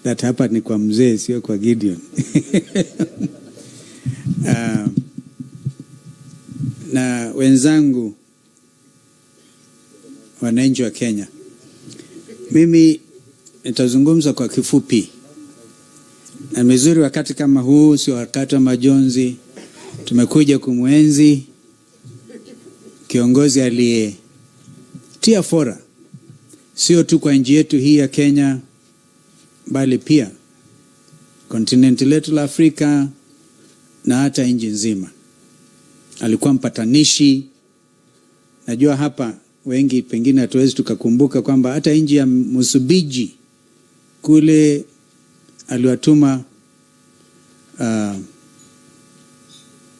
that hapa ni kwa mzee, sio kwa Gideon. Na wenzangu wananchi wa Kenya, mimi nitazungumza kwa kifupi. Na mizuri wakati kama huu, sio wakati wa majonzi. Tumekuja kumwenzi kiongozi aliyetia fora sio tu kwa nchi yetu hii ya Kenya, bali pia kontinenti letu la Afrika na hata nchi nzima. Alikuwa mpatanishi. Najua hapa wengi pengine hatuwezi tukakumbuka kwamba hata nchi ya Msumbiji kule aliwatuma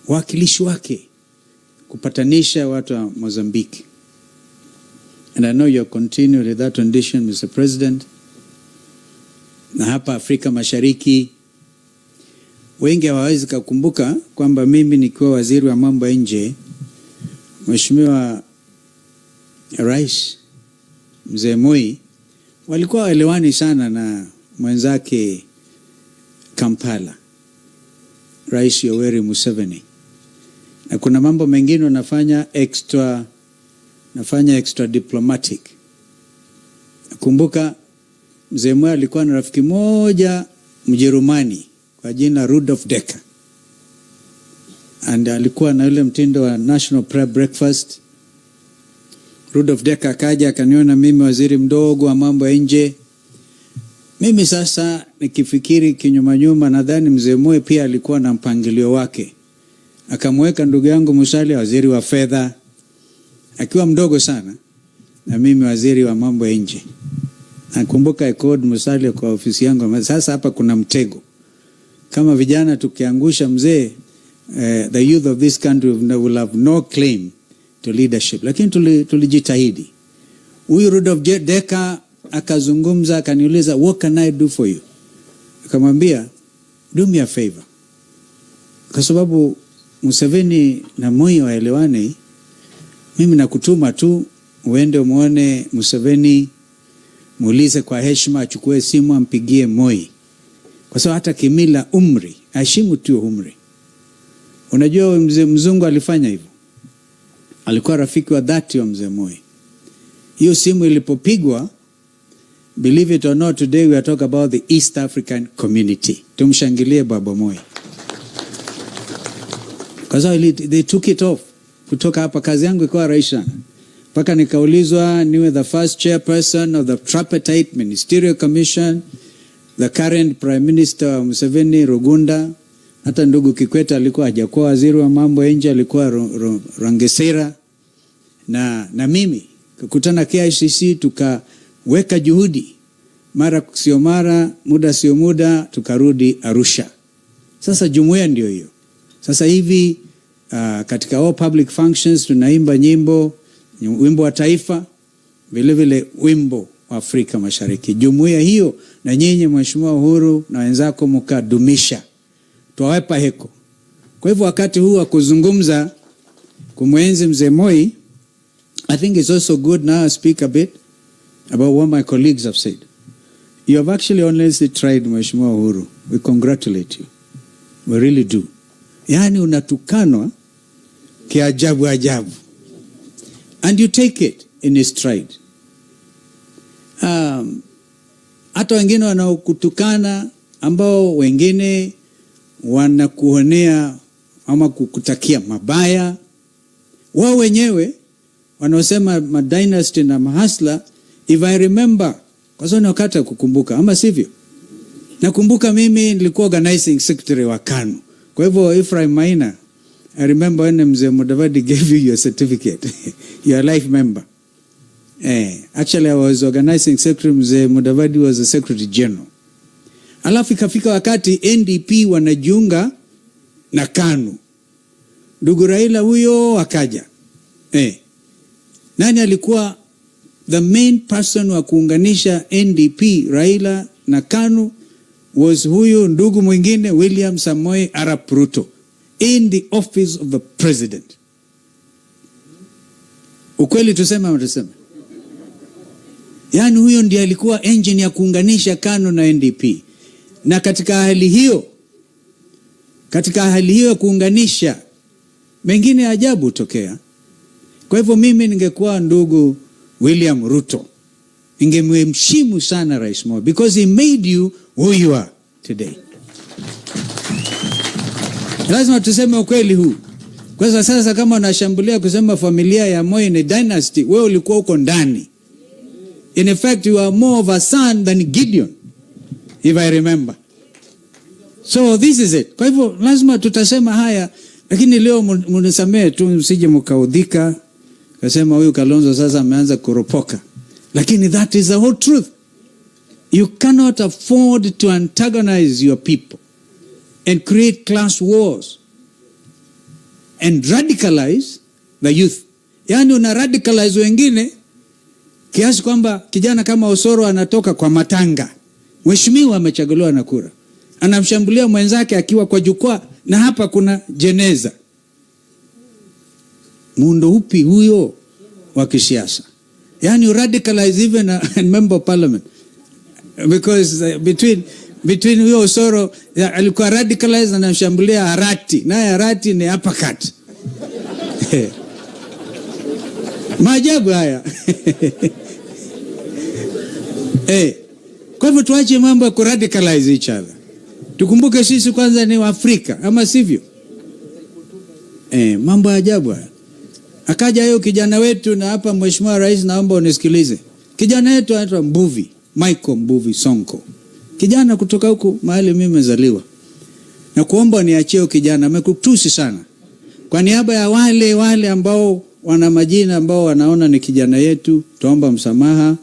wakilishi wake kupatanisha watu wa Mozambique. And I know you're continuing with that tradition, Mr. President. Na hapa Afrika Mashariki, wengi hawawezi kukumbuka kwamba mimi nikiwa waziri wa mambo ya nje, Mheshimiwa Rais Mzee Moi walikuwa waelewani sana na mwenzake Kampala, Rais Yoweri Museveni. Na kuna mambo mengine wanafanya extra diplomatic. Nakumbuka Mzee Moi alikuwa na rafiki moja Mjerumani kwa jina Rudolf Decker. And alikuwa na yule mtindo wa National Prayer Breakfast. Rudolf Decker akaja akaniona mimi waziri mdogo wa mambo ya nje. Mimi sasa nikifikiri kinyuma nyuma, nadhani Mzee Moi pia alikuwa na mpangilio wake. Akamweka ndugu yangu Musalia waziri wa fedha akiwa mdogo sana, na mimi waziri wa mambo ya nje. Nakumbuka code Musalia kwa ofisi yangu. Sasa hapa kuna mtego. Kama vijana tukiangusha mzee, the youth of this country will have no claim to leadership. Lakini tulijitahidi. Huyu Rudolf Decker akazungumza, akaniuliza, what can I do for you? Akamwambia, do me a favor. Kwa sababu Museveni na Moi waelewani, mimi nakutuma tu uende muone Museveni, muulize kwa heshima achukue simu ampigie Moi. Kwa sababu hata kimila umri, heshimu tu umri. Unajua mzee mzungu alifanya hivyo. Alikuwa rafiki wa dhati wa Mzee Moi. Hiyo simu ilipopigwa, believe it or not, today we are talking about the East African community. Tumshangilie Baba Moi. Kwa sababu they took it off. Kutoka hapa kazi yangu ikawa rahisi sana. Mpaka nikaulizwa niwe the first chairperson of the Tripartite Ministerial Commission. The current Prime Minister Museveni Rugunda, hata ndugu Kikwete alikuwa hajakuwa waziri wa mambo ya nje, alikuwa Rangesera. Na mimi kukutana KICC, tukaweka juhudi, mara sio mara, muda sio muda, tukarudi Arusha. Sasa jumuiya ndio hiyo. Sasa hivi katika all public functions tunaimba nyimbo, wimbo wa taifa, vile vile wimbo wa Afrika Mashariki. Jumuiya hiyo na nyinyi Mheshimiwa Uhuru na wenzako mkadumisha. Tuwawepa heko. Kwa hivyo wakati huu wa kuzungumza kumwenzi Mzee Moi, I think it's also good now I speak a bit about what my colleagues have said. You have actually honestly tried, Mheshimiwa Uhuru. We congratulate you. We really do. Yani unatukanwa kiajabu ajabu. And you take it in stride. Hata wengine wanaokutukana, ambao wengine wanakuonea ama kukutakia mabaya, wao wenyewe wanaosema madynasty na mahasla, if I remember, kwa sababu wakati kukumbuka ama sivyo, nakumbuka mimi nilikuwa organizing secretary wa KANU. Kwa hivyo Ephraim Maina, I remember when Mzee Mudavadi gave you your certificate. You are a life member. Actually I was organizing secretary, Mzee Mudavadi was the secretary general. Alafu ikafika wakati NDP wanajiunga na KANU. Ndugu Raila huyo akaja. Nani alikuwa the main person wa kuunganisha NDP, Raila na KANU? Was huyo ndugu mwingine William Samoei Arap Ruto in the office of the president. Ukweli tuseme ama tuseme? Yani huyo ndiye alikuwa engine ya kuunganisha KANU na NDP. Na katika hali hiyo kuunganisha, mengine ajabu tokea. Kwa hivyo mimi ningekuwa ndugu William Ruto, ningemheshimu sana Rais Moi, because he made you who you are today. Lazima tuseme ukweli huu. Kwa sasa kama unashambulia kusema familia ya Moi ni dynasty, wewe ulikuwa uko ndani. In effect, you are more of a son than Gideon, if I remember. So this is it. Kwa hivyo lazima tutasema haya, lakini leo munisamee tu, msije mkaudhika kasema huyu Kalonzo sasa ameanza kuropoka. Lakini that is the whole truth. You cannot afford to antagonize your people and create class wars and radicalize the youth. Yani una radicalize wengine kiasi kwamba kijana kama Osoro anatoka kwa matanga, mheshimiwa amechaguliwa na kura, anamshambulia mwenzake akiwa kwa jukwaa, na hapa kuna jeneza. Muundo upi huyo wa kisiasa? Yani you radicalize even a member of parliament, because between huyo Osoro alikuwa radicalize, anamshambulia Harati, naye Harati ni uppercut. Maajabu haya. Kwa hivyo tuache mambo ya kuradicalize each other. Tukumbuke sisi kwanza ni Waafrika, ama sivyo? Mambo ya ajabu haya. Akaja hiyo kijana wetu, na hapa Mheshimiwa Rais naomba unisikilize. Kijana wetu anaitwa Michael Mbuvi Sonko. Kijana kutoka huko mahali mimi nimezaliwa. Na kuomba niachie kijana, amekutusi sana. Kwa niaba ya wale ambao wana majina ambao wanaona ni kijana yetu, tuomba msamaha.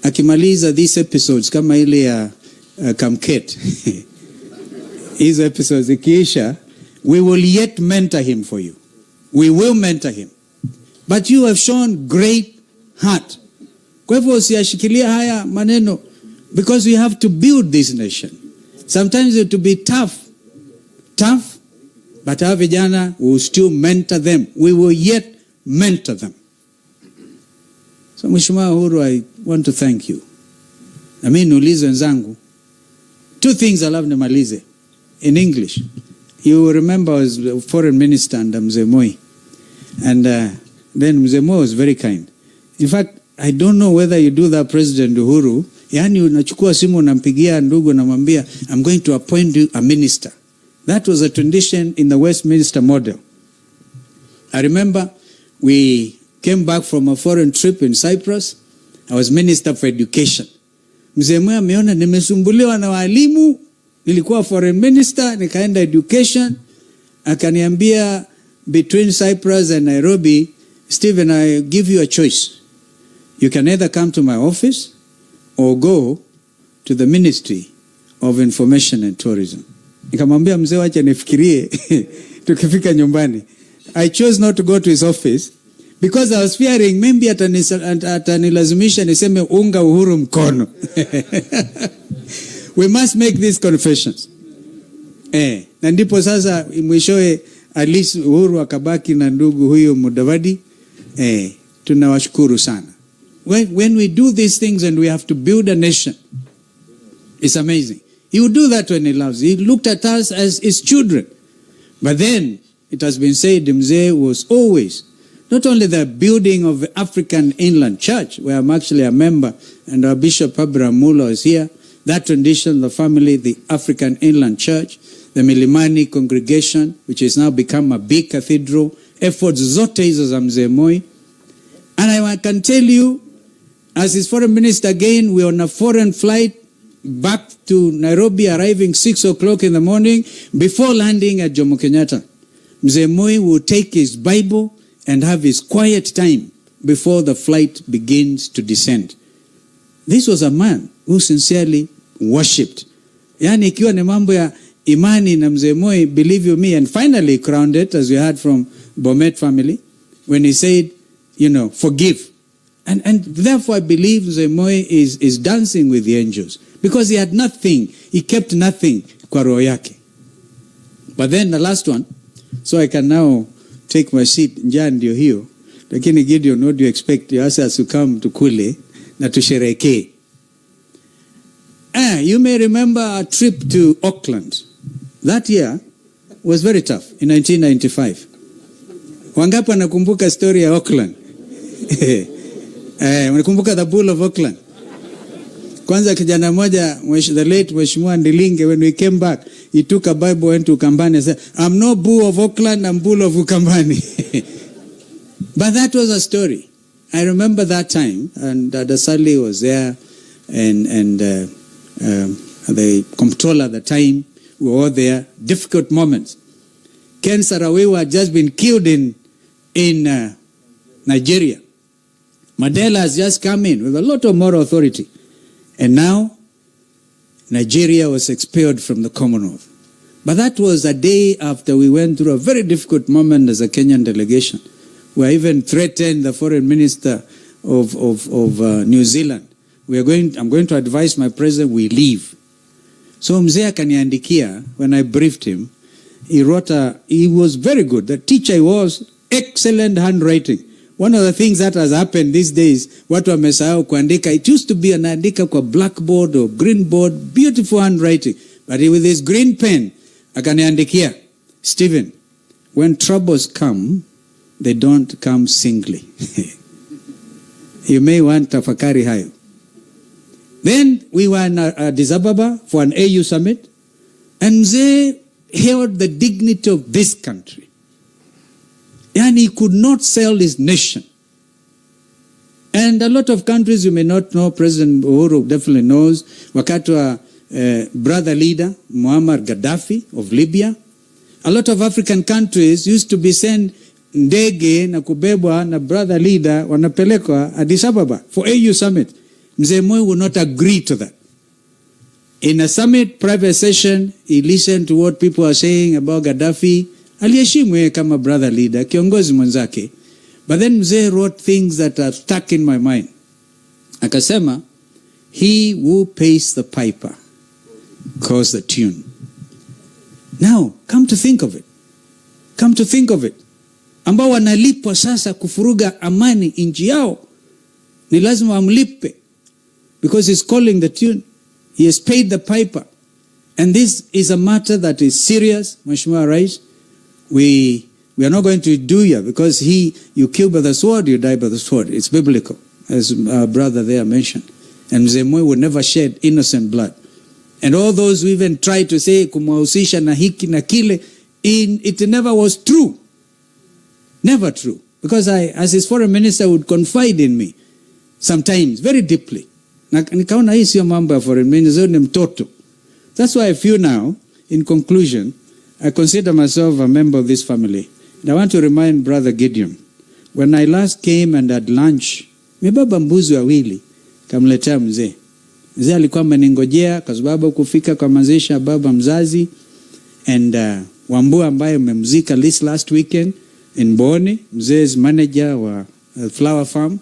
Akimaliza these episodes kama ile ya Kamket. Hizo episodes ikiisha, we will yet mentor him for you. We will mentor him. But you have shown great heart. Kwa hivyo usiyashikilia haya maneno, because we have to build this nation. Sometimes it will be tough, but our vijana will still mentor them. We will yet mentor them. So Mheshimiwa Uhuru, I want to thank you. Na mimi niulize wenzangu, two things I love nimalize in English. You remember I was a foreign minister under Mzee Moi. And then Mzee Moi was very kind. In fact, I don't know whether you do that, President Uhuru. Yani unachukua simu unampigia ndugu na mwambia, I'm going to appoint you a minister. That was a tradition in the Westminster model. I remember we came back from a foreign trip in Cyprus. I was Minister for Education. Mzee Moi ameona nimesumbuliwa na walimu, nilikuwa foreign minister, nikaenda education. Akaniambia, between Cyprus and Nairobi, Stephen, I give you a choice. You can either come to my office or go to the Ministry of Information and Tourism. Nikamwambia mzee, wacha nifikirie tukifika nyumbani. I chose not to go to his office because I was fearing maybe atanilazimisha niseme unga Uhuru mkono. We must make these confessions. Na ndipo sasa mwishowe at least Uhuru akabaki na ndugu huyo Mudavadi. Tunawashukuru sana. When we do these things and we have to build a nation, it's amazing. He would do that when he loves. He looked at us as his children. But then it has been said Mzee was always not only the building of the African Inland Church, where I'm actually a member, and our Bishop Abraham Mulo is here, that tradition, the family, the African Inland Church, the Milimani congregation, which has now become a big cathedral, efforts zote hizo za Mzee Moi. And I can tell you, as his foreign minister again, we're on a foreign flight back to Nairobi, arriving 6 o'clock in the morning. Before landing at Jomo Kenyatta, Mzee Moi will take his Bible and have his quiet time before the flight begins to descend. This was a man who sincerely worshipped. Yani ikiwa ni mambo ya imani na Mzee Moi, believe you me, and finally crowned it, as we heard from Bomet family, when he said, forgive. And therefore I believe Mzee Moi is dancing with the angels, because he had nothing, he kept nothing kwa roho yake. But then the last one, so I can now take my seat. Njaa ndio hiyo, lakini Gideon, what do you expect? You ask us to come to Kule na tusherehekee. You may remember a trip to Auckland. That year was very tough, in 1995. Wangapi wanakumbuka story ya Auckland? Wanakumbuka the Bull of Auckland? Kwanza kijana moja, the late Mheshimiwa Ndilinge, when we came back, he took a Bible, went to Ukambani and said, I'm no Bull of Auckland, I'm Bull of Ukambani. But that was a story. I remember that time, and Dasali was there, and the comptroller at the time, we were all there. Difficult moments. Ken Sarawiwa had just been killed in Nigeria. Mandela has just come in with a lot of moral authority. And now, Nigeria was expelled from the Commonwealth. But that was a day after we went through a very difficult moment as a Kenyan delegation. We even threatened the foreign minister of New Zealand. I'm going to advise my president, we leave. So mzee akaniandikia, when I briefed him, he was very good. The teacher he was, excellent handwriting. One of the things that has happened these days, watu wamesahau kuandika. It used to be anaandika kwa blackboard or green board, beautiful handwriting. But with his green pen, akaniandikia, Stephen, when troubles come, they don't come singly. You may want tafakari hayo. Then we were in Addis Ababa for an AU summit, and they held the dignity of this country. And he could not sell his nation. And a lot of countries you may not know, President Uhuru definitely knows, wakati wa brother leader, Muammar Gaddafi of Libya. A lot of African countries used to be sent ndege na kubebwa na brother leader wanapelekwa Addis Ababa for AU summit. Mzee Moi would not agree to that. In a summit private session, he listened to what people are saying about Gaddafi. Aliheshimu kama brother leader, kiongozi mwenzake. But then mzee wrote things that are stuck in my mind. Akasema, he who pays the piper calls the tune. Now, come to think of it. Come to think of it. Ambao wanalipwa sasa kufuruga amani inchi yao, ni lazima wamlipe. Because he's calling the tune. He has paid the piper. And this is a matter that is serious, Mheshimiwa Rais. We are not going to do here because you kill by the sword, you die by the sword. It's biblical, as our brother there mentioned. And Mzee Moi would never shed innocent blood. And all those who even tried to say, kumwahusisha na hiki na kile, it never was true. Never true. Because I, as his foreign minister, would confide in me sometimes, very deeply. Nikaona hii sio mambo ya foreign minister, ni mtoto. That's why I feel now, in conclusion, I consider myself a member of this family. And I want to remind Brother Gideon, when I last came and had lunch, mibaba mbuzi wawili, kamletea mzee. Mzee alikuwa ameningojea kwa sababu kufika kwa mazishi ya baba mzazi, and Wambua ambaye mmemzika last weekend in Boni, mzee's manager wa flower farm,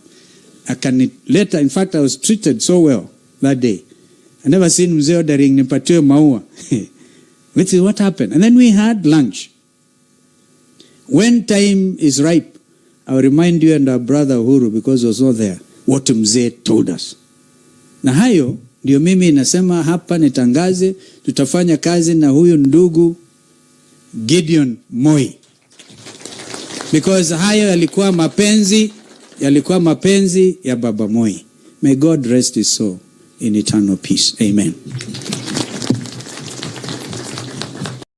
akanileta. In fact, I was treated so well that day. I never seen mzee ordering nipatiwe maua. Which is what happened. And then we had lunch. When time is ripe, I will remind you and our brother Uhuru, because he was not there, what mzee told us. Na hayo, ndio mimi nasema hapa nitangaze, tutafanya kazi na huyu ndugu Gideon Moi. Because hayo yalikuwa mapenzi ya Baba Moi. May God rest his soul in eternal peace. Amen.